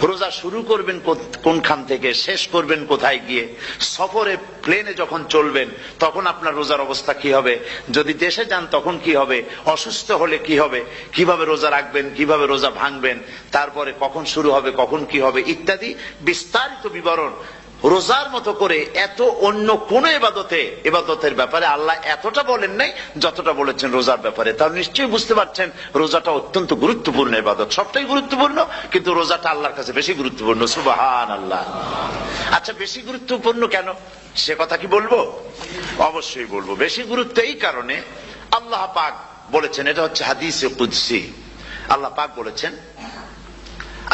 রোজা শুরু করবেন কোনখান থেকে, শেষ করবেন কোথায় গিয়ে? সফরে প্লেনে যখন চলবেন তখন আপনার রোজার অবস্থা কি হবে? যদি দেশে যান তখন কি হবে? অসুস্থ হলে কি হবে? কিভাবে রোজা রাখবেন, কিভাবে রোজা ভাঙবেন, তারপরে কখন শুরু হবে, কখন কি হবে ইত্যাদি বিস্তারিত বিবরণ। রোজার মতো করে এত অন্য কোন ইবাদতের ব্যাপারে আল্লাহ এতটা বলেন নাই যতটা বলেছেন রোজার ব্যাপারে। তাহলে নিশ্চয়ই বুঝতে পারছেন রোজাটা অত্যন্ত গুরুত্বপূর্ণ ইবাদত। সবটাই গুরুত্বপূর্ণ, কিন্তু রোজাটা আল্লাহর কাছে বেশি গুরুত্বপূর্ণ। সুবহানাল্লাহ। আচ্ছা, বেশি গুরুত্বপূর্ণ কেন সে কথা কি বলবো? অবশ্যই বলবো। বেশি গুরুত্ব এই কারণে, আল্লাহ পাক বলেছেন, এটা হচ্ছে হাদিসে কুদসি। আল্লাহ পাক বলেছেন,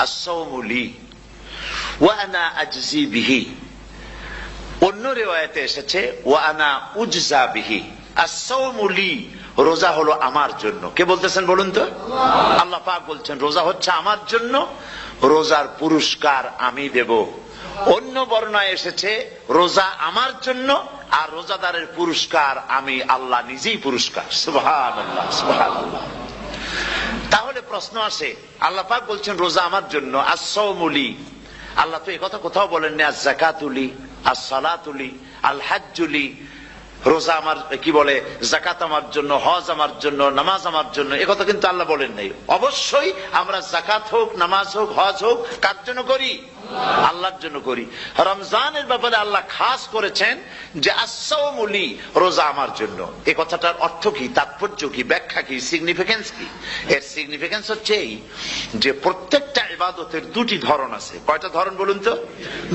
আস-সাওমু লি ওয়া আনা আজজি বিহি। অন্য রিওয়ায়াতে এসেছে ওয়া আনা উজজা বিহি। আস-সাওমু লি, রোজা হলো আমার জন্য। কে বলতেছেন বলুন তো? আল্লাহ পাক বলছেন রোজা হচ্ছে আমার জন্য, রোজার পুরস্কার আমি দেব। অন্য বর্ণনায় এসেছে রোজা আমার জন্য আর রোজাদারের পুরস্কার আমি আল্লাহ নিজেই পুরস্কার। সুবহানাল্লাহ, সুবহানাল্লাহ। তাহলে প্রশ্ন আসে, আল্লাহ পাক বলছেন রোজা আমার জন্য, আস-সাওমু লি। আল্লাহ তো একথা কোথাও বলেননি আজ-যাকাতুলি, আস-সালাতুলি, আল-হাজ্জুলি। রোজা আমার কি বলে, যাকাত আমার জন্য, হজ আমার জন্য, নামাজ আমার জন্য, একথা কিন্তু আল্লাহ বলেন নাই। অবশ্যই আমরা যাকাত হোক, নামাজ হোক, হজ হোক কার জন্য করি? আল্লাহর জন্য করি। রমজানের ব্যাপারে আল্লাহ খাস করেছেন যে আস-সাওমু লি, রোজা আমার জন্য। এই কথাটার অর্থ কি, তাৎপর্য কি, ব্যাখ্যা কি, সিগনিফিকেন্স কি? এর সিগনিফিকেন্স হচ্ছে এই যে প্রত্যেকটা ইবাদতের দুটি ধরন আছে। কয়টা ধরন বলুন তো?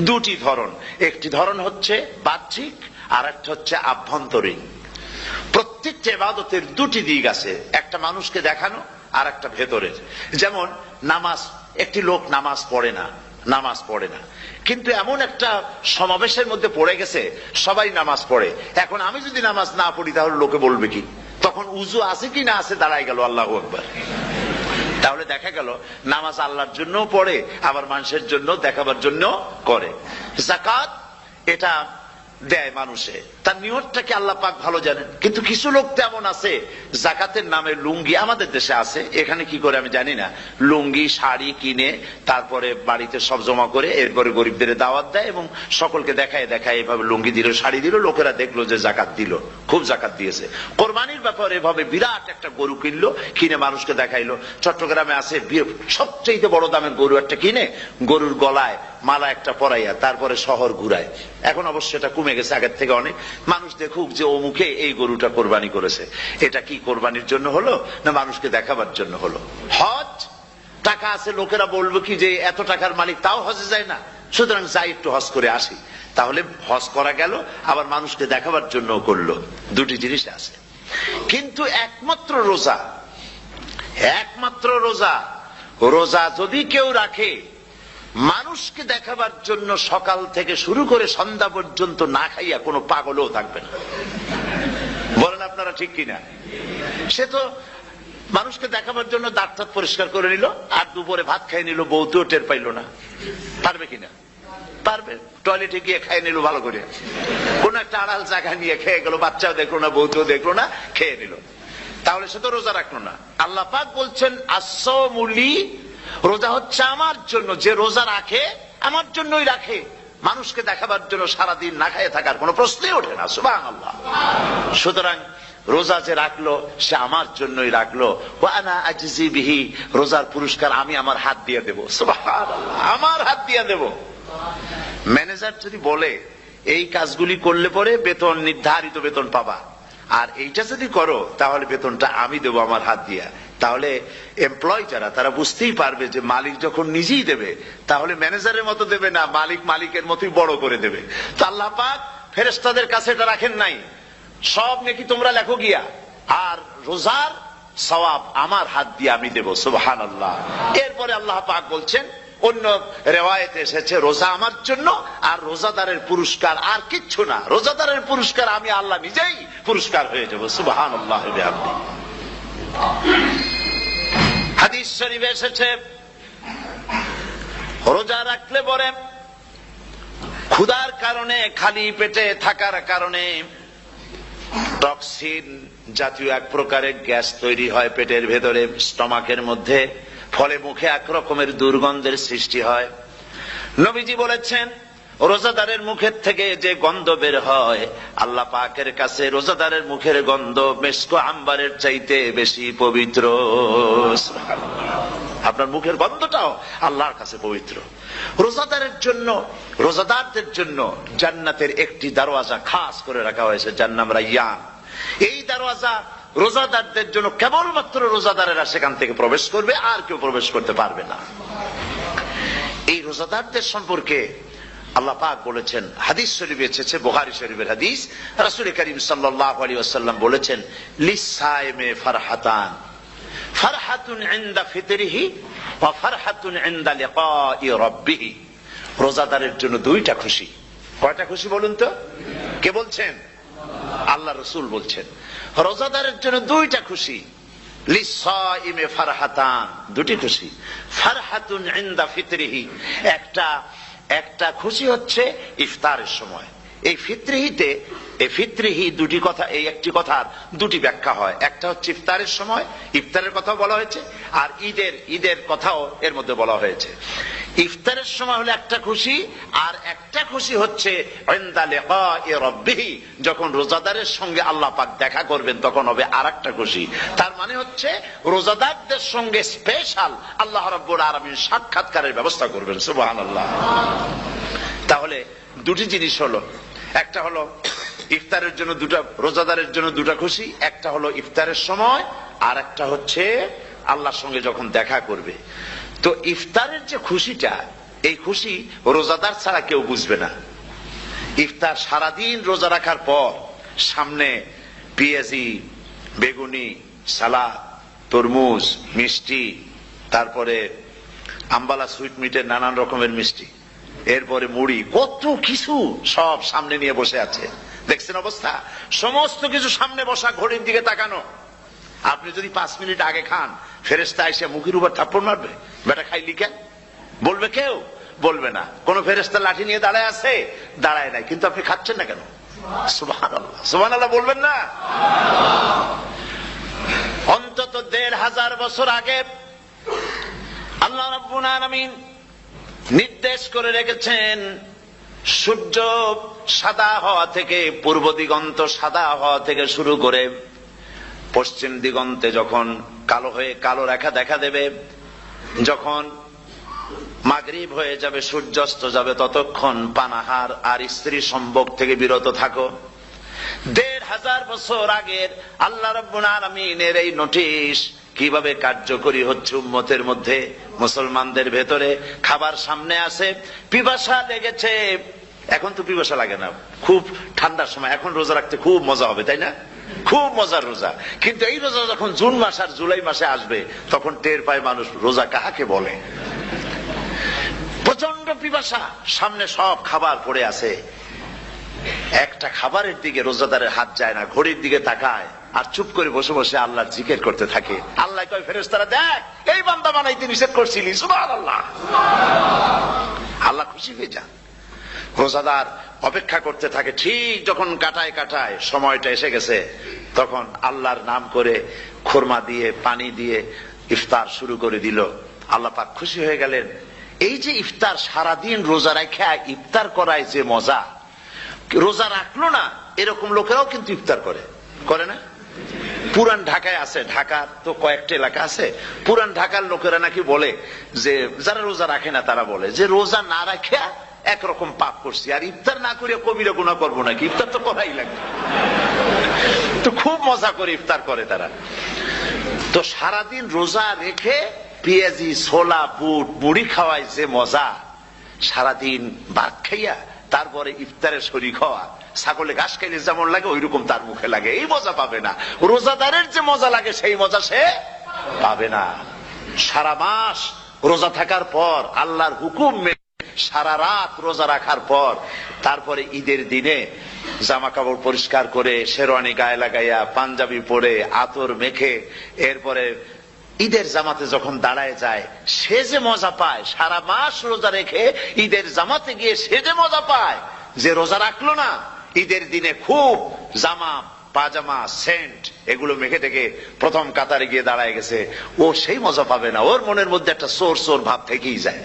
দুটি ধরন। একটি ধরন হচ্ছে বাহ্যিক, আর একটা হচ্ছে আভ্যন্তরীণ। প্রত্যেকটা ইবাদতের দুটি দিক আছে, একটা মানুষকে দেখানো আর একটা ভেতরের। যেমন নামাজ, একটি লোক নামাজ পড়ে না, কিন্তু এমন একটা সমাবেশের মধ্যে পড়ে গেছে সবাই নামাজ পড়ে। এখন আমি যদি নামাজ না পড়ি তাহলে লোকে বলবে কি? তখন উজু আছে কি না আছে দাঁড়ায় গেল আল্লাহু আকবার। তাহলে দেখা গেল নামাজ আল্লাহর জন্য পড়ে, আবার মানুষের জন্য দেখাবার জন্য করে। যাকাত এটা দেয় মানুষে, তার নিয়তটাকে আল্লাহ পাক ভালো জানেন। কিন্তু কিছু লোক তেমন আছে যাকাতের নামে লুঙ্গি, আমাদের দেশে আছে, এখানে কি করে আমি জানি না, লুঙ্গি শাড়ি কিনে তারপরে বাড়িতে সব জমা করে এরপরে গরিবদের দাওয়াত দেয় এবং সকলকে দেখায় এভাবে লুঙ্গি দিল, শাড়ি দিল, লোকেরা দেখলো যে যাকাত দিল, খুব যাকাত দিয়েছে। কোরবানির ব্যাপারে এভাবে বিরাট একটা গরু কিনলো, কিনে মানুষকে দেখাইলো। চট্টগ্রামে আছে সবচেয়ে বড় দামের গরু একটা কিনে গরুর গলায় মালা একটা পরাইয়া তারপরে শহর ঘুরায়। এখন অবশ্য এটা কমে গেছে আগের থেকে অনেক। মানুষ দেখুক যে অমুকে এই গরুটা কোরবানি করেছে। এটা কি কোরবানির জন্য হলো না মানুষকে দেখাবার জন্য হলো? হজ, টাকা আছে, লোকেরা বলবে কি যে এত টাকার মালিক তাও হজে যায় না, সুতরাং যাই একটু হজ করে আসি। তাহলে হজ করা গেল, আবার মানুষকে দেখাবার জন্য করলো। দুটি জিনিস আছে। কিন্তু একমাত্র রোজা যদি কেউ রাখে মানুষকে দেখাবার জন্য, সকাল থেকে শুরু করে সন্ধ্যা পর্যন্ত না খাইয়া কোনো পাগলও থাকবে না। বলেন আপনারা ঠিক কিনা? সে তো মানুষকে দেখাবার জন্য দাঁত পরিষ্কার করে নিল আর দুপুরে ভাত খাই নিল, বউতেও টের পাইল না। পারবে কিনা? পারবে। টয়লেটে গিয়ে খাই নিল ভালো করে, কোন একটা আড়াল জায়গা নিয়ে খেয়ে গেল, বাচ্চাও দেখলো না, বউতেও দেখলো না, খেয়ে নিল। তাহলে সে তো রোজা রাখলো না। আল্লাহ পাক বলছেন আস-সাওমু লি, রোজা হচ্ছে আমার জন্য। যে রোজা রাখে আমার জন্যই রাখে, মানুষকে দেখাবার জন্য সারাদিন না খেয়ে থাকার কোনো প্রশ্নই ওঠে না। সুবহানাল্লাহ। সুতরাং রোজা যে রাখলো সে আমার জন্যই রাখলো। ওয়া আনা আজজি বিহি, রোজার পুরস্কার আমি আমার হাত দিয়ে দেব। সুবহানাল্লাহ, আমার হাত দিয়ে দেব। ম্যানেজার যদি বলে এই কাজগুলি করলে পরে বেতন, নির্ধারিত বেতন পাবা, আর এইটা যদি করো তাহলে বেতনটা আমি দেবো আমার হাত দিয়া, তাহলে এমপ্লয় যারা তারা বুঝতেই পারবে যে মালিক যখন নিজেই দেবে তাহলে ম্যানেজারের মতো দেবে না, মালিক মালিকের মতোই বড় করে দেবে। তো আল্লাহ পাক ফেরেশতাদের কাছে এটা রাখেন নাই, সব নেকি তোমরা লেখো গিয়া, আর রোজার সওয়াব আমার হাত দিয়ে আমি দেব। সুবহানাল্লাহ। এরপরে আল্লাহ পাক বলছেন, অন্য রিওয়ায়াতে এসেছে রোজা আমার জন্য আর রোজাদারের পুরস্কার আর কিচ্ছু না, রোজাদারের পুরস্কার আমি আল্লাহ নিজেই পুরস্কার হয়ে যাব। সুবহানাল্লাহ। হাদিস শরীফে এসেছে রোজা রাখলে পরে ক্ষুধার কারণে, খালি পেটে থাকার কারণে টক্সিন জাতীয় এক প্রকারের গ্যাস তৈরি হয় পেটের ভেতরে, স্টমাকের মধ্যে, ফলে মুখে এক রকমের দুর্গন্ধের সৃষ্টি হয়। নবীজি বলেছেন, রোজাদারের মুখের থেকে যে গন্ধ বের হয়, আল্লাহ পাকের কাছে রোজাদারের মুখের গন্ধ মেশক আম্বারের চাইতে বেশি পবিত্র। আপনার মুখের গন্ধটাও আল্লাহর কাছে পবিত্র। রোজাদারের জন্য, রোজাদারদের জন্য জান্নাতের একটি দরওয়াজা খাস করে রাখা হয়েছে, যার নাম রায়্যান। এই দরওয়াজা রোজাদারদের জন্য, কেবলমাত্র রোজাদারেরা সেখান থেকে প্রবেশ করবে, আর কেউ প্রবেশ করতে পারবে না। এই রোজাদারদের সম্পর্কে আল্লাহ পাক বলেছেন, হাদিস শরীফে এসেছে, বুখারী শরীফের হাদিস, রাসূল করিম সাল্লাল্লাহু আলাইহি ওয়াসাল্লাম বলেছেন, লিসাইমে ফারহাতান, ফারহাতুন ইনদা ফিতরিহি ওয়া ফারহাতুন ইনদা লিকাই রাব্বিহি। রোজাদারের জন্য দুইটা খুশি। কয়টা খুশি বলুন তো? কে বলছেন? আল্লাহ রাসূল বলছেন, রোজাদারের জন্য দুইটা খুশি। লিসাইমে ফারহাতান, দুটি খুশি। ফারহাতুন ইনদা ফিতরিহি, একটা খুশি হচ্ছে ইফতারের সময়। এই ফিতরিহিতে, এই ফিতরিহি দুটি কথা, এই একটি কথার দুটি ব্যাখ্যা হয়। একটা হচ্ছে ইফতারের সময়, ইফতারের কথা বলা হয়েছে, আর ঈদের কথাও এর মধ্যে বলা হয়েছে। ইফতারের সময় হলে একটা খুশি, আর একটা খুশি হচ্ছে ইনদা লিকাই রাব্বিহি, যখন রোজাদারের সঙ্গে আল্লাহ পাক দেখা করবেন তখন হবে আরেকটা খুশি। তার মানে হচ্ছে রোজাদারদের সঙ্গে স্পেশাল আল্লাহ রাব্বুল আলামিন সাক্ষাৎকারের ব্যবস্থা করবেন। সুবহানাল্লাহ। তাহলে দুটি জিনিস হলো, একটা হলো ইফতারের জন্য দুটা, রোজাদারের জন্য দুটা খুশি, একটা হলো ইফতারের সময়, আর একটা হচ্ছে আল্লাহর সঙ্গে যখন দেখা করবে। তো ইফতারের যে খুশিটা, এই খুশি রোজাদার ছাড়া কেউ বুঝবে না। ইফতার সারাদিন রোজা রাখার পর সামনে পেঁয়াজি, বেগুনি, সালাদ, তরমুজ, মিষ্টি, তারপরে আম্বালা সুইট মিটের নানান রকমের মিষ্টি, এরপরে মুড়ি, কত কিছু সব সামনে নিয়ে বসে আছে। দেখছেন অবস্থা? সমস্ত কিছু সামনে বসা, ঘড়ির দিকে তাকানো। আপনি যদি 5 মিনিট আগে খান, ফেরেশতা এসে মুখের উপর থাপ্পড় মারবে, বেটা খাইলি কেন? বলবে কেউ? বলবে না। কোন ফেরেশতা লাঠি নিয়ে দাঁড়ায় আছে? দাঁড়ায় নাই, কিন্তু আপনি খাচ্ছেন না কেন? সুবহানাল্লাহ, সুবহানাল্লাহ বলবেন না? অন্তত 1500 বছর আগে আল্লাহ রাব্বুল আলামিন নির্দেশ করে রেখেছেন, সূর্য সাদা হওয়া থেকে, পূর্ব দিগন্ত সাদা হওয়া থেকে শুরু করে পশ্চিম দিগন্তে যখন কালো হয়ে কালো রেখা দেখা দেবে, যখন মাগরিব হয়ে যাবে, সূর্যাস্ত যাবে, ততক্ষণ পানাহার আর স্ত্রী সম্ভোগ থেকে বিরত থাকো। 1500 বছর আগের আল্লাহ রাব্বুল আলামিনের এই নোটিশ কিভাবে কার্যকরী হচ্ছে উম্মতের মধ্যে, মুসলমানদের ভেতরে। খাবার সামনে আছে, পিপাসা লেগেছে। এখন তো পিপাসা লাগে না, খুব ঠান্ডার সময়, এখন রোজা রাখতে খুব মজা হবে, তাই না? খুব মজার রোজা। কিন্তু এই রোজা যখন জুন মাস আর জুলাই মাসে আসবে, তখন টের পায় মানুষ রোজা কাহাকে বলে। প্রচন্ড পিপাসা, সামনে সব খাবার পড়ে আছে, একটা খাবারের দিকে রোজাদারের হাত যায় না, ঘড়ির দিকে তাকায় আর চুপ করে বসে বসে আল্লাহর জিকির করতে থাকে। আল্লাহ কয়, ফেরেশতারা দেখ, এই বান্দা বানাইতে নিষেধ করছিলি, সুবহানাল্লাহ। আল্লাহ খুশি হয়ে যান। রোজাদার অপেক্ষা করতে থাকে, ঠিক যখন কাটায় কাটায় সময়টা এসে গেছে, তখন আল্লাহর নাম করে খুরমা দিয়ে, পানি দিয়ে ইফতার শুরু করে দিল। আল্লাহ পাক খুশি হয়ে গেলেন। এই যে ইফতার, সারাদিন রোজা রাখা ইফতার করায় যে মজা, রোজা রাখলো না এরকম লোকেরাও কিন্তু ইফতার করে, করে না? পুরান ঢাকায় আছে, ঢাকার তো কয়েকটা এলাকা আছে, পুরান ঢাকার লোকেরা নাকি বলে যে, যারা রোজা রাখে না তারা বলে যে, রোজা না রাখে একরকম পাপ করছি, আর ইফতার না করে কবিরা গুনাহ করবো নাকি, ইফতার তো করাই লাগবে। তো খুব মজা করে ইফতার করে তারা। তো সারাদিন রোজা রেখে পেঁয়াজি, ছোলা, বুট, মুড়ি খাওয়ায় যে মজা, সারাদিন ভাত খাইয়া তারপরে ইফতারের শরীক হওয়া, ছাগলে ঘাস খাইলে যেমন লাগে ওইরকম তার মুখে লাগে, এই মজা পাবে না। রোজাদারের যে মজা লাগে সেই মজা সে পাবে না। সারা মাস রোজা থাকার পর, আল্লাহর হুকুম মেনে সারা রাত রোজা রাখার পর, তারপরে ঈদের দিনে জামা কাপড় পরিষ্কার করে, শেরওয়ানি গায়ে লাগাইয়া, পাঞ্জাবি পরে, আতর মেখে, এরপরে ঈদের জামাতে যখন দাঁড়ায় যায়, সে যে মজা পায়, সারা মাস রোজা রেখে ঈদের জামাতে গিয়ে সে যে মজা পায়, যে রোজা রাখলো না, ঈদের দিনে খুব জামা, পাজামা, সেন্ট এগুলো মেখে টেকে প্রথম কাতারে গিয়ে দাঁড়ায় গেছে, ও সেই মজা পাবে না। ওর মনের মধ্যে একটা চোর চোর ভাব থেকেই যায়।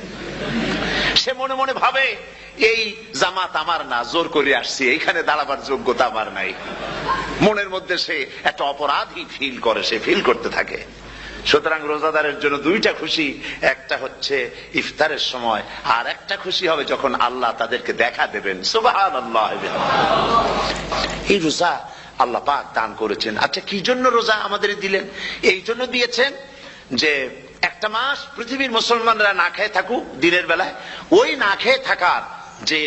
সে মনে মনে ভাবে এই জামাত আমার না, জোর করে আসছি, এইখানে দাঁড়াবার যোগ্যতা আমার নাই। মনের মধ্যে সে একটা অপরাধী ফিল করে, সে ফিল করতে থাকে। সুতরাং রোজাদারের জন্য দুইটা খুশি, একটা হচ্ছে ইফতারের সময়, আর একটা খুশি হবে যখন আল্লাহ তাদেরকে দেখা দেবেন। সুবহানাল্লাহ। এই রোজা আল্লাহ পাক দান করেছেন। আচ্ছা, কি জন্য রোজা আমাদের দিলেন? এই জন্য দিয়েছেন যে একটা মাস পৃথিবীর মুসলমানরা না খেয়ে থাকুক দিনের বেলায়, ওই না খেয়ে থাকার যে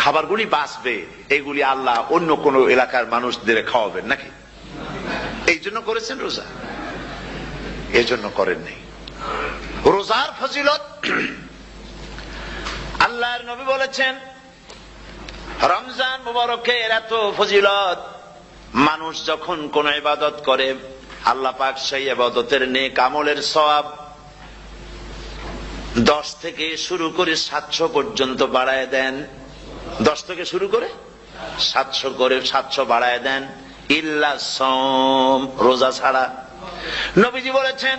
খাবারগুলি বাঁচবে এগুলি আল্লাহ অন্য কোন এলাকার মানুষদের খাওয়াবেন নাকি? এই জন্য করেছেন রোজা, এই জন্য করেন নাই। রোজার ফজিলত আল্লাহর নবী বলেছেন, রমজান মুবারকের এত ফজিলত, মানুষ যখন কোন ইবাদত করে আল্লাহ পাক সেই ইবাদতের নেক আমলের সওয়াব 10 থেকে শুরু করে 700 পর্যন্ত বাড়ায় দেন। 10 থেকে শুরু করে 700 বাড়ায় দেন, ইল্লা সাওম, রোজা ছাড়া। নবীজি বলেছেন,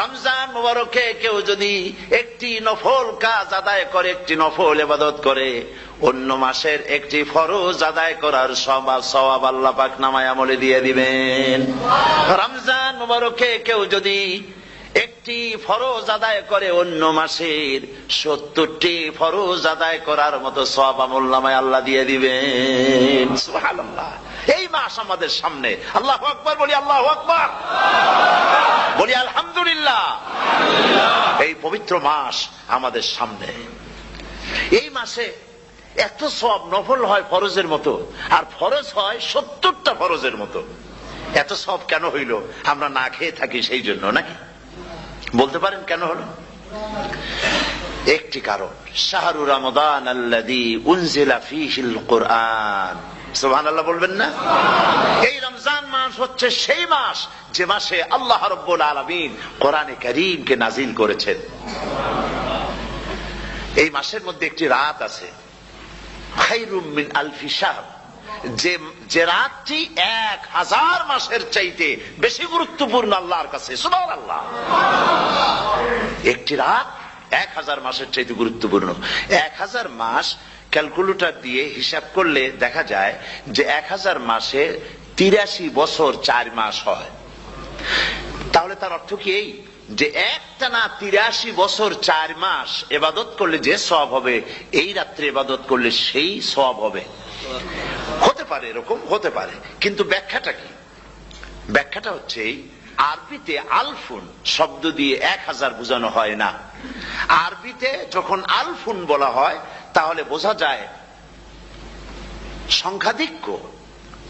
রমজান মুবারকে কেউ যদি একটি নফল কাজ আদায় করে, একটি নফল ইবাদত করে, অন্য মাসের একটি ফরজ আদায় করার সওয়াব আল্লাহ পাক নামায় আমলে দিয়ে দিবেন। রমজান মুবারকে কেউ যদি একটি ফরজ আদায় করে, অন্য মাসের 70টি ফরজ আদায় করার মতো সওয়াব আমলনামায় আল্লাহ দিয়ে দিবেন। সুবহানাল্লাহ। এই মাস আমাদের সামনে, আল্লাহু আকবার বলি, আল্লাহু আকবার বলি, আলহামদুলিল্লাহ। এই পবিত্র মাস আমাদের সামনে। এই মাসে এত সওয়াব, নফল হয় ফরজের মতো, আর ফরজ হয় 70টা ফরজের মতো। এত সওয়াব কেন হইল? আমরা না খেয়ে থাকি সেই জন্য নাকি? বলতে পারেন কেন হলো? একটি কারণ, শাহরু রমাদান আল্লাযী উনজিলা ফীহিল কুরআন। সুবহানাল্লাহ বলবেন না? এই রমজান মাস হচ্ছে সেই মাস যে মাসে আল্লাহ রাব্বুল আলামিন কোরআনে কারীমকে নাজিল করেছেন। এই মাসের মধ্যে একটি রাত আছে, খায়রুম মিন আলফি শাহর, যে রাতটি 1000 মাসের চাইতে বেশি গুরুত্বপূর্ণ আল্লাহর কাছে। সুবহানাল্লাহ। একটি রাত 1000 মাসের চাইতে গুরুত্বপূর্ণ। 1000 মাস ক্যালকুলেটর দিয়ে হিসাব করলে দেখা যায় যে 1000 মাসে 83 বছর 4 মাস হয়। তাহলে তার অর্থ কি এই যে একটানা 83 বছর 4 মাস ইবাদত করলে যে সওয়াব হবে, এই রাত্রে ইবাদত করলে সেই সওয়াব হবে? হতে পারে, এরকম হতে পারে, কিন্তু ব্যাখ্যাটা কি? ব্যাখ্যাটা হচ্ছে, আরবিতে আলফুন শব্দ দিয়ে 1000 বোঝানো হয় না। আরবিতে যখন আলফুন বলা হয় তাহলে বোঝা যায় সংখ্যাধিক্য,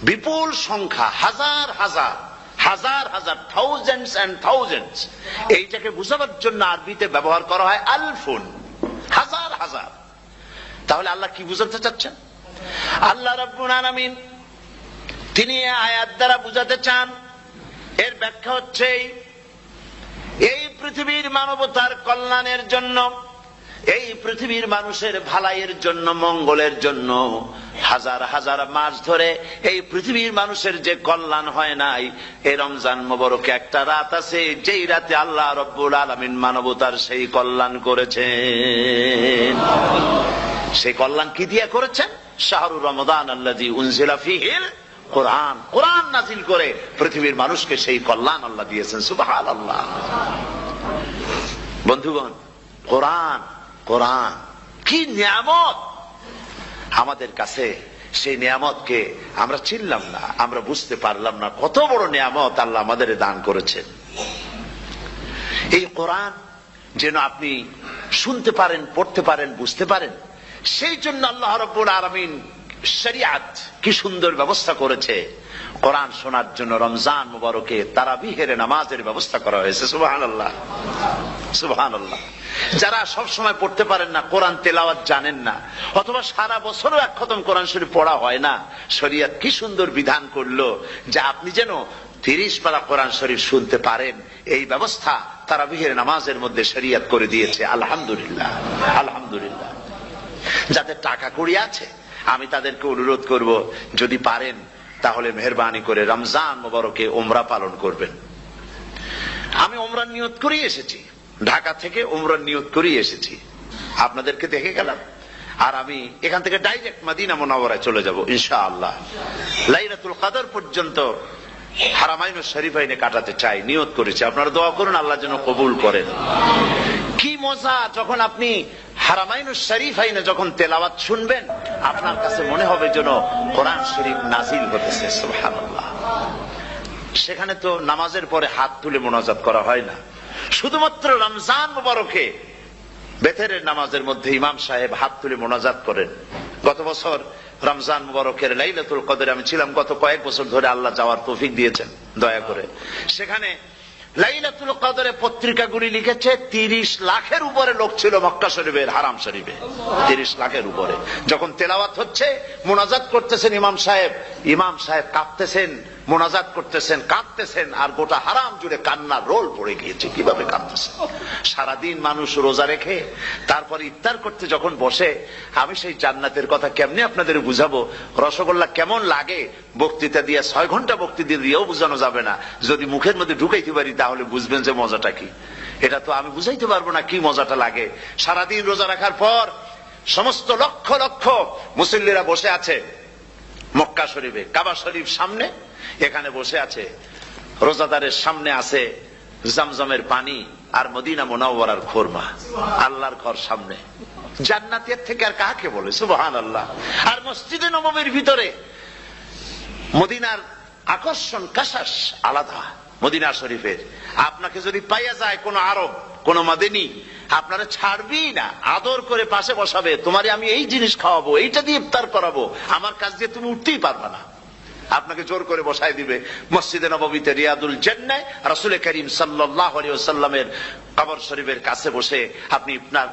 বিপুল সংখ্যা, হাজার হাজার, হাজার হাজার, থাউজেন্ডস এন্ড থাউজেন্ডস। এইটাকে বোঝাবার জন্য আরবিতে ব্যবহার করা হয় আলফুন, হাজার হাজার। তাহলে আল্লাহ কি বুঝাতে চাচ্ছেন? আল্লাহ রাব্বুল আলামিন তিনি আয়াত দ্বারা বুঝাতে চান, এর ব্যাখ্যা হচ্ছে এই পৃথিবীর মানবতার কল্যাণের জন্য, এই পৃথিবীর মানুষের ভালাইয়ের জন্য, মঙ্গলের জন্য হাজার হাজার মাস ধরে এই পৃথিবীর মানুষের যে কল্যাণ হয় নাই, এই রমজান মুবারকে একটা রাত আছে যেই রাতে আল্লাহ রাব্বুল আলামিন মানবতার সেই কল্যাণ করেছেন। সেই কল্যাণ কি দিয়ে করেছেন? শাহরু রমাদান আল্লাযী উনজিলা ফীহিল কোরআন, কোরআন নাজিল করে পৃথিবীর মানুষকে সেই কল্যাণ আল্লাহ দিয়েছেন। সুবহানাল্লাহ। বন্ধুগণ, কোরআন, কোরআন কি নিয়ামত আমাদের কাছে! সেই নিয়ামতকে আমরা চিনলাম না, আমরা বুঝতে পারলাম না কত বড় নিয়ামত আল্লাহ আমাদের দান করেছেন। এই কোরআন যেন আপনি শুনতে পারেন, পড়তে পারেন, বুঝতে পারেন, সেই জন্য আল্লাহ রাব্বুল আলামিন শরিয়াত কি সুন্দর ব্যবস্থা করেছে। কোরআন শোনার জন্য রমজান মুবারকে তারাবিহের নামাজের ব্যবস্থা করা হয়েছে। সুবহানাল্লাহ, সুবহানাল্লাহ। যারা সব সময় পড়তে পারেন না, কোরআন তেলাওয়াত জানেন না, অথবা সারা বছরও এক খতম কোরআন শরীফ পড়া হয় না, শরিয়াত কি সুন্দর বিধান করলো যে আপনি যেন 30 পারা কোরআন শরীফ শুনতে পারেন। এই ব্যবস্থা তারাবিহের নামাজের মধ্যে শরিয়াত করে দিয়েছে। আলহামদুলিল্লাহ, আলহামদুলিল্লাহ। যাদের টাকা কড়ি আছে আমি তাদেরকে অনুরোধ করব, যদি পারেন তাহলে মেহেরবানি করে রমজান মুবারকে উমরা পালন করবেন। আমি উমরার নিয়ত করেই এসেছি, ঢাকা থেকে উমরার নিয়ত করেই এসেছি। আপনাদেরকে দেখে গেলাম, আর আমি এখান থেকে ডাইরেক্ট মদিনা মুনাওয়ারায় চলে যাব ইনশাআল্লাহ। লাইলাতুল কদর পর্যন্ত হারামাইন শরীফাইনে কাটাতে চাই, নিয়ত করেছি। আপনারা দোয়া করুন আল্লাহ যেন কবুল করেন। কি মজা যখন আপনি হারামাইন শরীফাইনে যখন তেলাওয়াত শুনবেন, আপনার কাছে মনে হবে যেন কোরআন শরীফ নাজিল হতেছে। সুবহানাল্লাহ। সেখানে তো নামাজের পরে হাত তুলে মোনাজাত করা হয় না, শুধুমাত্র রমজান মুবারকে বেতেরের নামাজের মধ্যে ইমাম সাহেব হাত তুলে মোনাজাত করেন। গত বছর রমজান মুবারকের লাইলাতুল কদরে আমি ছিলাম, গত কয়েক বছর ধরে আল্লাহ যাওয়ার তৌফিক দিয়েছেন দয়া করে। সেখানে লাইলাতুল কদরে পত্রিকাগুলি লিখেছে 30 লাখের উপরে লোক ছিল মক্কা শরীফের হারাম শরীফে, 30 লাখের উপরে। যখন তেলাওয়াত হচ্ছে, মোনাজাত করতেছেন ইমাম সাহেব কাঁপতেছেন, মোনাজাত করতেছেন, কাঁদতেছেন, আর গোটা হারাম জুড়ে কান্নার রোল পড়ে গিয়েছে। কিভাবে কাঁদতেছেন? সারাদিন মানুষ রোজা রেখে তারপর ইফতার করতে যখন বসে, আমি সেই জান্নাতের কথা কেমনে আপনাদের বুঝাবো? রসগোল্লা কেমন লাগে বক্তৃতা দিয়ে 6 ঘন্টা বক্তৃতা দিয়েও বুঝানো যাবে না। যদি মুখের মধ্যে ঢুকাইতে পারি তাহলে বুঝবেন যে মজাটা কি। এটা তো আমি বুঝাইতে পারবো না কি মজাটা লাগে। সারাদিন রোজা রাখার পর সমস্ত লক্ষ লক্ষ মুসল্লিরা বসে আছে মক্কা শরীফে, কাবা শরীফ সামনে, এখানে বসে আছে। রোজাদারের সামনে আছে জমজমের পানি আর মদিনা মুনাওয়ারার খুরমা। আল্লাহর ঘর সামনে, জান্নাতের থেকে আর কাকে বলে? সুবহানাল্লাহ। আর মসজিদে নববীর ভিতরে মদিনার আকর্ষণ কাশাস আলাদা। মদিনা শরীফের আপনাকে যদি পাইয়া যায় কোন আরব, কোন মাদানী, আপনারা ছাড়বেই না, আদর করে পাশে বসাবে। তোমারে আমি এই জিনিস খাওয়াবো, এইটা দিয়ে ইফতার করাবো, আমার কাছ দিয়ে তুমি উঠতেই পারবে না। আপনাকে জোর করে বসায় দিবে মসজিদে নববীতে, রিয়াদুল জান্নাহ, রাসূল করিম সাল্লাল্লাহু আলাইহি ওয়াসাল্লামের কবর শরীফের কাছে বসে আপনি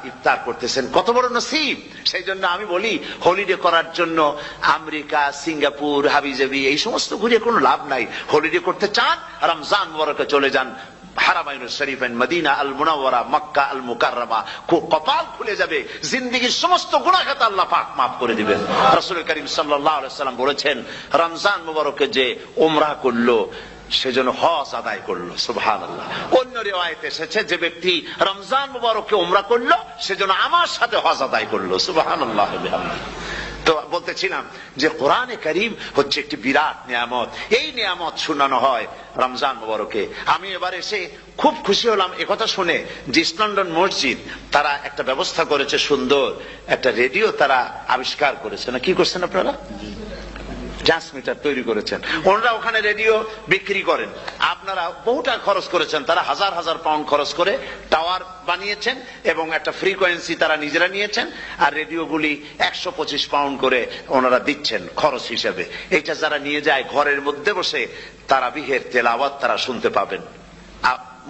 ইফতার করতেছেন। কত বড় নসিব! সেই জন্য আমি বলি, হলিডে করার জন্য আমেরিকা, সিঙ্গাপুর, হাবিজাবি এই সমস্ত ঘুরে কোনো লাভ নাই। হলিডে করতে চান, রমজান মুবারকে চলে যান হারামাইন শরীফাইন, মদিনা আল মুনাওয়ারা, মক্কা আল মুকাররমা। কপাল খুলে যাবে, জিন্দেগীর সমস্ত গুনাহ খাতা আল্লাহ পাক মাফ করে দিবেন। রাসূল করিম সাল্লাল্লাহু আলাইহি ওয়াসাল্লাম বলেছেন, রমজান মুবারকে যে উমরা করলো সেজন্য হজ আদায় করলো। সুবহানাল্লাহ। অন্য রিওয়ায়াতে এসেছে, যে ব্যক্তি রমজান মুবারকে উমরা করলো সেজন্য আমার সাথে হজ আদায় করলো। সুবহানাল্লাহ। তো বলতেছিলাম যে কোরআনে কারীম হচ্ছে একটি বিরাট নিয়ামত। এই নিয়ামত শোনানো হয় রমজান মুবারকে। আমি এবার এসে খুব খুশি হলাম একথা শুনে যে ইস্ট লন্ডন মসজিদ তারা একটা ব্যবস্থা করেছে, সুন্দর একটা রেডিও তারা আবিষ্কার করেছে। না কি করছেন আপনারা? ট্রান্সমিটার তৈরি করেছেন। ওনারা ওখানে রেডিও বিক্রি করেন। আপনারা বহুটা খরচ করেছেন, তারা হাজার হাজার পাউন্ড খরচ করে টাওয়ার বানিয়েছেন এবং একটা ফ্রিকোয়েন্সি তারা নিজেরা নিয়েছেন, আর রেডিওগুলি 125 পাউন্ড করে ওনারা দিচ্ছেন খরচ হিসেবে। এইটা যারা নিয়ে যায় ঘরের মধ্যে বসে তারাবিহের তেলাওয়াত তারা শুনতে পাবেন।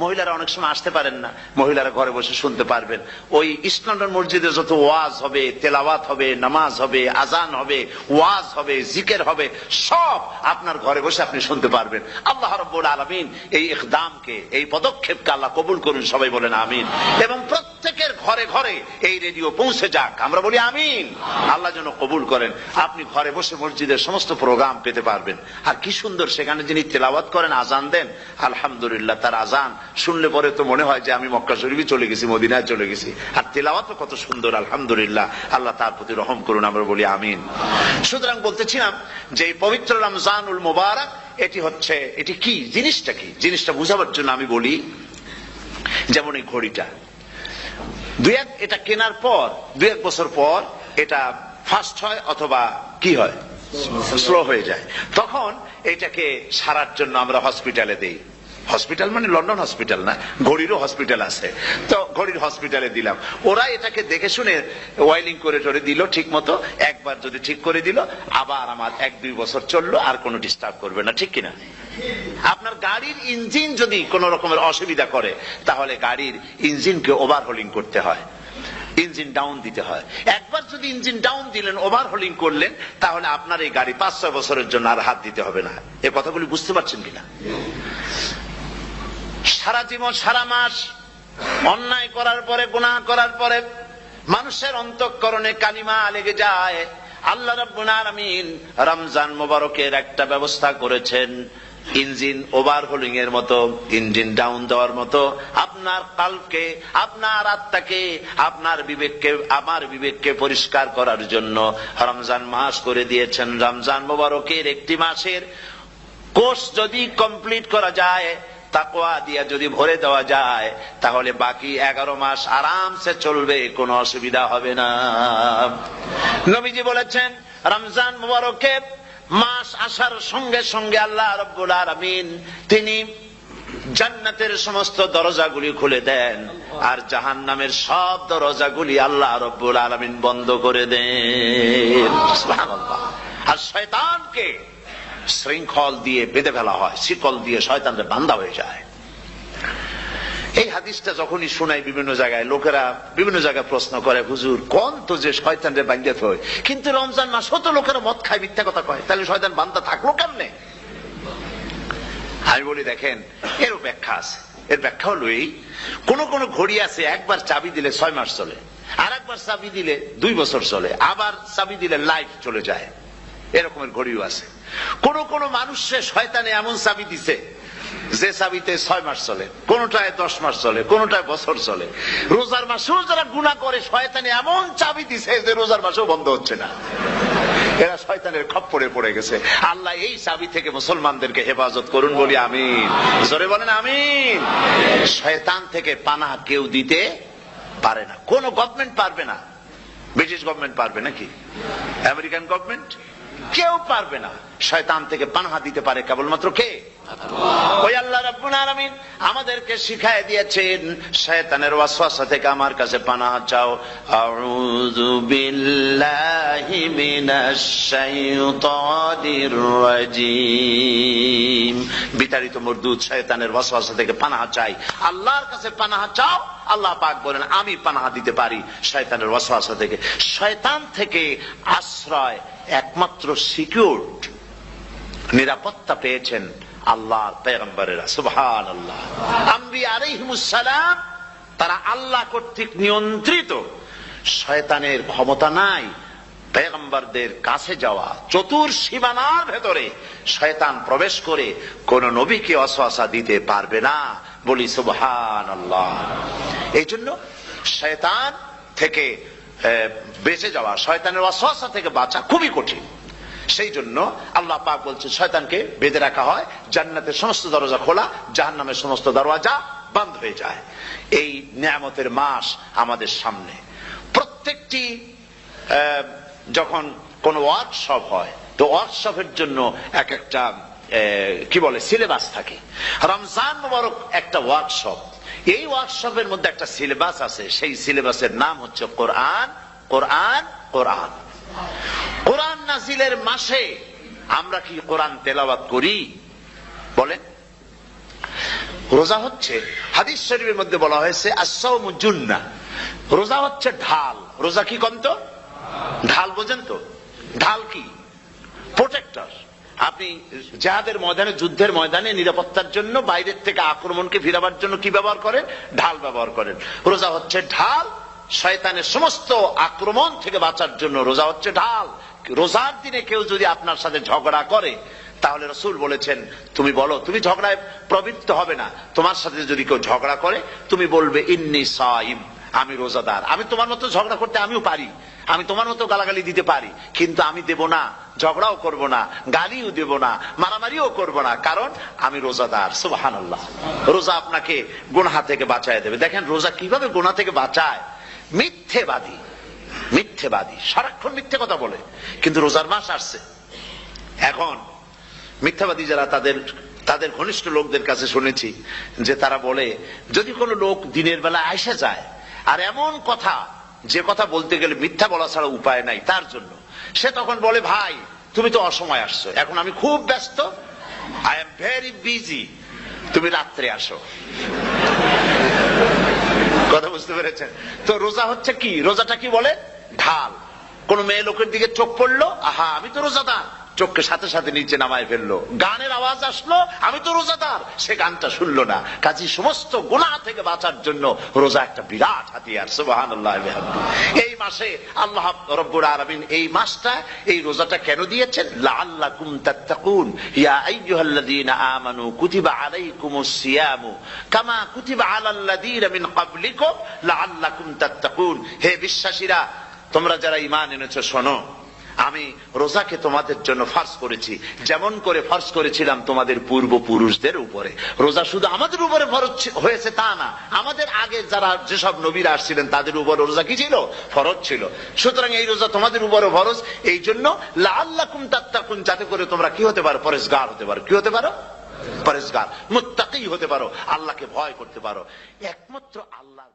মহিলারা অনেক সময় আসতে পারেন না, মহিলারা ঘরে বসে শুনতে পারবেন। ওই ইস্ট লন্ডন মসজিদে যত ওয়াজ হবে, তেলাওয়াত হবে, নামাজ হবে, আজান হবে, ওয়াজ হবে, জিকির হবে, সব আপনার ঘরে বসে আপনি শুনতে পারবেন। আল্লাহ রাব্বুল আলামিন এই ইকদামকে, এই পদক্ষেপকে আল্লাহ কবুল করুন, সবাই বলেন আমিন। এবং প্রত্যেকের ঘরে ঘরে এই রেডিও পৌঁছে যাক, আমরা বলি আমিন। আল্লাহ যেন কবুল করেন। আপনি ঘরে বসে মসজিদের সমস্ত প্রোগ্রাম পেতে পারবেন। আর কি সুন্দর, সেখানে যিনি তেলাওয়াত করেন, আজান দেন, আলহামদুলিল্লাহ, তার আজান শুনলে পরে তো মনে হয় যে আমি মক্কা শরীফে চলে গেছি, মদিনায় চলে গেছি। আর তেলাওয়াতও কত সুন্দর, আলহামদুলিল্লাহ। আল্লাহ তার প্রতি রহম করুন, আমরা বলি আমিন। সুতরাং বলতেছিলাম যে এই পবিত্র রমজানুল মুবারক, এটি কি জিনিসটা, কি জিনিসটা বুঝাবার জন্য আমি বলি, যেমন এই ঘড়িটা এটা কেনার পর 2-1 বছর পর এটা ফাস্ট হয় অথবা কি হয়, স্লো হয়ে যায়। তখন এটাকে সারার জন্য আমরা হসপিটালে দেই। হসপিটাল মানে লন্ডন হসপিটাল না, ঘড়িরও হসপিটাল আছে। তো ঘড়ির হসপিটালে দিলাম, ওরা এটাকে দেখে শুনে ওয়াইলিং করে টরে দিল ঠিক মতো। একবার যদি ঠিক করে দিল, আবার আমার 1-2 বছর চললো, আর কোনো ডিস্টার্ব করবে না, ঠিক কিনা? আপনার গাড়ির ইঞ্জিন যদি কোন রকমের অসুবিধা করে, তাহলে গাড়ির ইঞ্জিনকে ওভারহোলিং করতে হয়, ইঞ্জিন ডাউন দিতে হয়। একবার যদি ইঞ্জিন ডাউন দিলেন, ওভারহোলিং করলেন, তাহলে আপনার এই গাড়ি 5-6 বছরের জন্য আর হাত দিতে হবে না। এই কথাগুলি বুঝতে পারছেন কিনা? সারা জীবন, সারা মাস অন্যায় করার পরে, গুনাহ করার পরে মানুষের অন্তঃকরণে কালিমা লেগে যায়। আল্লাহ রাব্বুল আলামিন রমজান মুবারকের একটা ব্যবস্থা করেছেন। ইঞ্জিন ওভারহোলিং এর মতো, ইঞ্জিন ডাউন দেওয়ার মতো আপনার কালকে, আপনার আত্মাকে, আপনার বিবেককে, আমার বিবেককে পরিষ্কার করার জন্য রমজান মাস করে দিয়েছেন। রমজান মোবারকের একটি মাসের কোর্স যদি কমপ্লিট করা যায়, তাকওয়া দিয়া যদি ভরে দেওয়া যায়, তাহলে বাকি 11 মাস আরামসে চলবে, কোনো অসুবিধা হবে না। নবীজি বলেছেন রমজান মুবারকে মাস আসার সঙ্গে সঙ্গে আল্লাহ রাব্বুল আলামিন তিনি জান্নাতের সমস্ত দরজাগুলি খুলে দেন, আর জাহান্নামের সব দরজাগুলি আল্লাহ রাব্বুল আলামিন বন্ধ করে দেন। সুবহানাল্লাহ। আর শয়তানকে শৃঙ্খল দিয়ে বেঁধে ফেলা হয়, শিকল দিয়ে শয়তানরা বান্ধা হয়ে যায়। এই হাদিসটা যখনই শোনাই বিভিন্ন জায়গায়, লোকেরা বিভিন্ন জায়গায় প্রশ্ন করে, হুজুর কোন তো যে শয়তানরে বান্ধা হয়, কিন্তু রমজান মাস তো লোকেরা মদ খায়, মিথ্যা কথা কয়, তাহলে শয়তান বান্ধা থাকলো কেমনে? আমি বলি দেখেন, এরও ব্যাখ্যা আছে। এর ব্যাখ্যা হলো এই, কোন কোন ঘড়ি আছে একবার চাবি দিলে 6 মাস চলে, আর একবার চাবি দিলে 2 বছর চলে, আবার চাবি দিলে লাইফ চলে যায়, এরকমের ঘড়িও আছে। কোন কোন মানুষের শয়তানে এমন চাবি দিছে যে চাবিতে 6 মাস চলে, কোনটায় 10 মাস চলে, কোনটায় বছর চলে। রোজার মাসেও যারা গুনাহ করে শয়তানে এমন চাবি দিছে যে রোজার মাসেও বন্ধ হচ্ছে না। এরা শয়তানের খপ্পরে পড়ে গেছে। আল্লাহ এই চাবি থেকে মুসলমানদেরকে হেফাজত করুন, বলি আমিন। জোরে বলেন আমিন। শয়তান থেকে পানাহ কেউ দিতে পারে না, কোন গভর্নমেন্ট পারবে না। ব্রিটিশ গভর্নমেন্ট পারবে নাকি? American government? কেউ পারবে না। শয়তান থেকে পানাহ দিতে পারে কেবলমাত্র কে? ওই আল্লাহ রাব্বুল আলামিন আমাদেরকে শিখায় দিয়েছেন, শয়তানের ওয়াসওয়াসা থেকে আমার কাছে পানাহ চাও। আউযু বিল্লাহি মিনাশ শাইতানির রাজীম। বিতাড়িত মরদুদ শয়তানের ওয়াসওয়াসা থেকে পানাহ চাই, আল্লাহর কাছে পানাহ চাও। আল্লাহ পাক বলেন আমি পানাহ দিতে পারি শয়তানের ওয়াসওয়াসা থেকে। শয়তান থেকে আশ্রয় একমাত্র সিকিউরড, নিরাপত্তা পেয়েছেন আল্লাহর পয়গম্বরেরা। সুবহানাল্লাহ। আম্বিয়া আলাইহিমুস সালাম তারা আল্লাহ কর্তৃক নিয়ন্ত্রিত, শয়তানের ক্ষমতা নাই পয়গম্বরদের কাছে যাওয়া। চতুর সীমানার ভেতরে শয়তান প্রবেশ করে কোন নবীকে ওয়াসওয়াসা দিতে পারবে না, বলি সুবহানাল্লাহ। এই জন্য শয়তান থেকে বেঁচে যাওয়া, শয়তানের ওয়াসওয়াসা থেকে বাঁচা খুবই কঠিন। সেই জন্য আল্লাহ পাক বলছেন শয়তানকে বেঁধে রাখা হয়, জান্নাতের সমস্ত দরজা খোলা, জাহান্নামের সমস্ত দরজা বন্ধ হয়ে যায়। এই নিয়ামতের মাস আমাদের সামনে। প্রত্যেকটি যখন কোন ওয়ার্কশপ হয়, তো ওয়ার্কশপের জন্য এক একটা কি বলে সিলেবাস থাকে। রমজান মুবারক একটা ওয়ার্কশপ। এই ওয়ার্কশপের মধ্যে একটা সিলেবাস আছে, সেই সিলেবাসের নাম হচ্ছে কোরআন। কোরআন কোরআন কোরআন নাজিলের মাসে আমরা কি কোরআন তেলাওয়াত করি? বলেন। রোজা হচ্ছে, হাদিস শরীফের মধ্যে বলা হয়েছে আস-সাওমু জুন্নাহ, রোজা হচ্ছে ঢাল। রোজা কি কন্ত? ঢাল। বোঝেন তো ঢাল কি? প্রোটেক্টর। আপনি জিহাদের ময়দানে, যুদ্ধের ময়দানে নিরাপত্তার জন্য, বাইরের থেকে আক্রমণকে ফিরাবার জন্য কি ব্যবহার করেন? ঢাল ব্যবহার করেন। রোজা হচ্ছে ঢাল, শয়তানের সমস্ত আক্রমণ থেকে বাঁচার জন্য রোজা হচ্ছে ঢাল। রোজার দিনে কেউ যদি আপনার সাথে ঝগড়া করে, তাহলে রাসূল বলেছেন তুমি বলো, তুমি ঝগড়ায় প্রবৃত্ত হবে না। তোমার সাথে যদি কেউ ঝগড়া করে, তুমি বলবে ইন্নী সাইম, আমি রোজাদার। আমি তোমার মতো ঝগড়া করতে আমিও পারি, আমি তোমার মতো গালাগালি দিতে পারি, কিন্তু আমি দেব না, ঝগড়াও করব না, গালিও দেব না, মারামারিও করব না, কারণ আমি রোজাদার। সুবহানাল্লাহ। রোজা আপনাকে গুনাহ থেকে বাঁচায় দেবে। দেখেন রোজা কিভাবে গুনাহ থেকে বাঁচায়। মিথ্যেবাদী, মিথ্যেবাদী সারাক্ষণ মিথ্যে কথা বলে, কিন্তু রোজার মাস আসছে। এখন মিথ্যাবাদী যারা, তাদের ঘনিষ্ঠ লোকদের কাছে শুনেছি যে তারা বলে, যদি কোনো লোক দিনের বেলা আইসা যায় আর এমন কথা, যে কথা বলতে গেলে মিথ্যা বলা ছাড়া উপায় নাই তার জন্য, সে তখন বলে ভাই তুমি তো অসময় আসছো, এখন আমি খুব ব্যস্ত, আই এম ভেরি বিজি, তুমি রাত্রে আসো। কথা বুঝতে পেরেছেন তো? রোজা হচ্ছে কি? রোজাটা কি বলে? ঢাল। কোন মেয়ে লোকের দিকে চোখ পড়লো, আহা আমি তো রোজাদার, চোখকে সাথে সাথে নিচে নামায় ফেললো, গানের আওয়াজ আসলো, আমি তো রোজাদার, সে গানটা শুনলো না। কাজী সমস্ত গুনাহ থেকে বাঁচার জন্য রোজা একটা বিরাট হাতিয়ার। সুবহানাল্লাহ। এই মাসে আল্লাহ রাব্বুল আলামিন এই মাসটা, এই রোজাটা কেন দিয়েছেন? লাআল্লাকুম তাত্তাকুন, ইয়া আইয়ুহাল্লাযীনা আমানু কুতিবা আলাইকুমুস সিয়ামু কামা কুতিবা আলাল্লাযীনা মিন ক্বাবলিকুম লাআল্লাকুম তাত্তাকুন। হে বিশ্বাসীরা, তোমরা যারা ঈমান এনেছো, শোনো, আমি রোজাকে তোমাদের জন্য ফরজ করেছি, যেমন করে ফরজ করেছিলাম তোমাদের পূর্বপুরুষদের উপরে। রোজা শুধু আমাদের উপরে ফরজ হয়েছে তা না, আমাদের আগে যারা যেসব নবীরা আসছিলেন তাদের উপর রোজা কি ছিল? ফরজ ছিল। সুতরাং এই রোজা তোমাদের উপরে ফরজ, এই জন্য লাআল্লাকুম তাত্তাকুন, যাতে করে তোমরা কি হতে পারো? পরেজগার হতে পারো। কি হতে পারো? পরেজগার, মুত্তাকি হতে পারো, আল্লাহকে ভয় করতে পারো। একমাত্র আল্লাহ